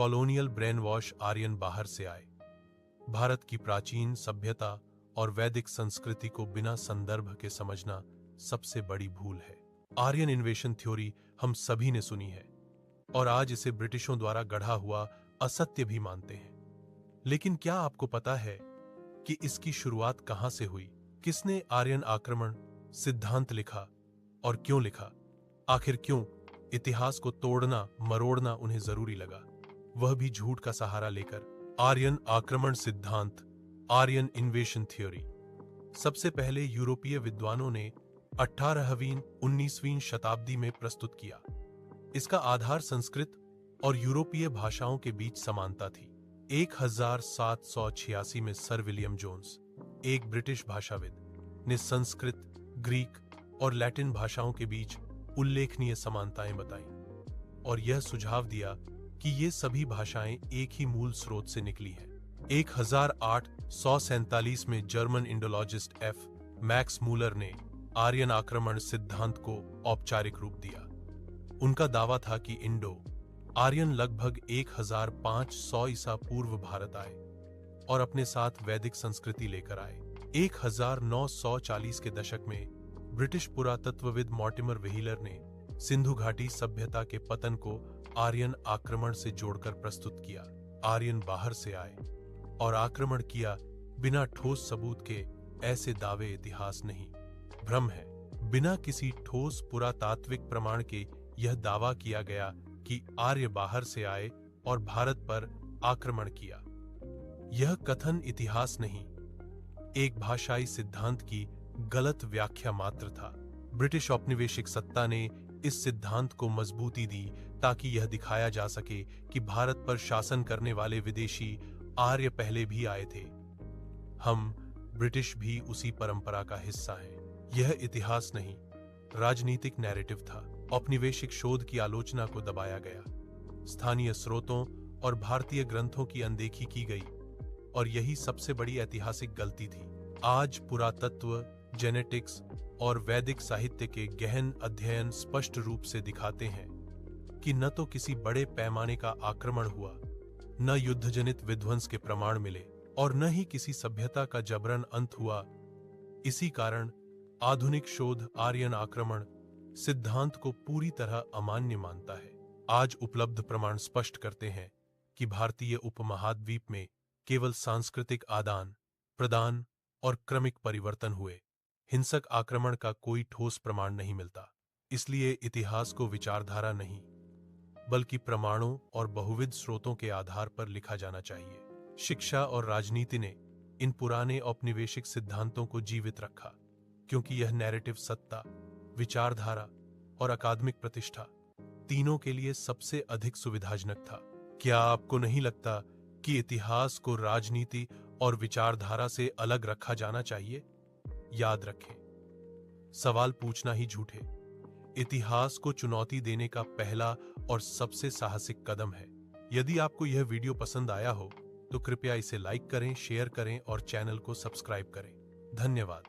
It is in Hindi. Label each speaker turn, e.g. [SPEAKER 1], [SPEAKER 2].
[SPEAKER 1] कॉलोनियल ब्रेन वॉश आर्यन बाहर से आए। भारत की प्राचीन सभ्यता और वैदिक संस्कृति को बिना संदर्भ के समझना सबसे बड़ी भूल है। आर्यन इन्वेशन थ्योरी हम सभी ने सुनी है और आज इसे ब्रिटिशों द्वारा गढ़ा हुआ असत्य भी मानते हैं। लेकिन क्या आपको पता है कि इसकी शुरुआत कहां से हुई? किसने आर्यन आक्रमण सिद्धांत लिखा और क्यों लिखा? आखिर क्यों इतिहास को तोड़ना मरोड़ना उन्हें जरूरी लगा, वह भी झूठ का सहारा लेकर? आर्यन आक्रमण सिद्धांत, आर्यन इन्वेशन थ्योरी, सबसे पहले यूरोपीय विद्वानों ने 18वीं 19वीं शताब्दी में प्रस्तुत किया। इसका आधार संस्कृत और यूरोपीय भाषाओं के बीच समानता थी। 1786 में सर विलियम जोन्स, एक ब्रिटिश भाषाविद, ने संस्कृत, ग्रीक और लैटिन भाषाओं के बीच उल्लेखनीय समानताएं बताई और यह सुझाव दिया कि ये सभी भाषाएं एक ही मूल स्रोत से निकली हैं। 1847 में German Indologist F Max Muller ने आर्यन आक्रमण सिद्धांत को औपचारिक रूप दिया। उनका दावा था कि इंडो आर्यन लगभग 1500 ईसा पूर्व भारत आए और अपने साथ वैदिक संस्कृति लेकर आए। 1940 के दशक में ब्रिटिश पुरातत्वविद मॉर्टिमर व्हीलर ने सिंधु घाटी सभ्यता के पतन को आर्यन आक्रमण से जोड़कर प्रस्तुत किया। आर्यन बाहर से आए और आक्रमण किया बिना ठोस सबूत के ऐसे दावे इतिहास नहीं, भ्रम है। बिना किसी ठोस पुरातात्विक प्रमाण के यह दावा किया गया कि आर्य बाहर से आए और भारत पर आक्रमण किया। यह कथन इतिहास नहीं, एक भाषाई सिद्धांत की गलत व्याख्या मात्र था। ब्रिटिश औपनिवेशिक सत्ता ने इस सिद्धांत को मजबूती दी ताकि यह दिखाया जा सके कि भारत पर शासन करने वाले विदेशी आर्य पहले भी आए थे। हम ब्रिटिश भी उसी परंपरा का हिस्सा हैं। यह इतिहास नहीं, राजनीतिक नैरेटिव था। औपनिवेशिक शोध की आलोचना को दबाया गया, स्थानीय स्रोतों और भारतीय ग्रंथों की अनदेखी की गई और यही सबसे बड़ी ऐतिहासिक गलती थी। आज पुरातत्व, जेनेटिक्स और वैदिक साहित्य के गहन अध्ययन स्पष्ट रूप से दिखाते हैं कि न तो किसी बड़े पैमाने का आक्रमण हुआ, न युद्धजनित विध्वंस के प्रमाण मिले और न ही किसी सभ्यता का जबरन अंत हुआ। इसी कारण आधुनिक शोध आर्यन आक्रमण सिद्धांत को पूरी तरह अमान्य मानता है। आज उपलब्ध प्रमाण स्पष्ट करते हैं कि भारतीय उपमहाद्वीप में केवल सांस्कृतिक आदान प्रदान और क्रमिक परिवर्तन हुए, हिंसक आक्रमण का कोई ठोस प्रमाण नहीं मिलता। इसलिए इतिहास को विचारधारा नहीं बल्कि प्रमाणों और बहुविध स्रोतों के आधार पर लिखा जाना चाहिए। शिक्षा और राजनीति ने इन पुराने औपनिवेशिक सिद्धांतों को जीवित रखा क्योंकि यह नैरेटिव सत्ता, विचारधारा और अकादमिक प्रतिष्ठा तीनों के लिए सबसे अधिक सुविधाजनक था। क्या आपको नहीं लगता कि इतिहास को राजनीति और विचारधारा से अलग रखा जाना चाहिए? याद रखें, सवाल पूछना ही झूठे इतिहास को चुनौती देने का पहला और सबसे साहसिक कदम है। यदि आपको यह वीडियो पसंद आया हो तो कृपया इसे लाइक करें, शेयर करें और चैनल को सब्सक्राइब करें। धन्यवाद।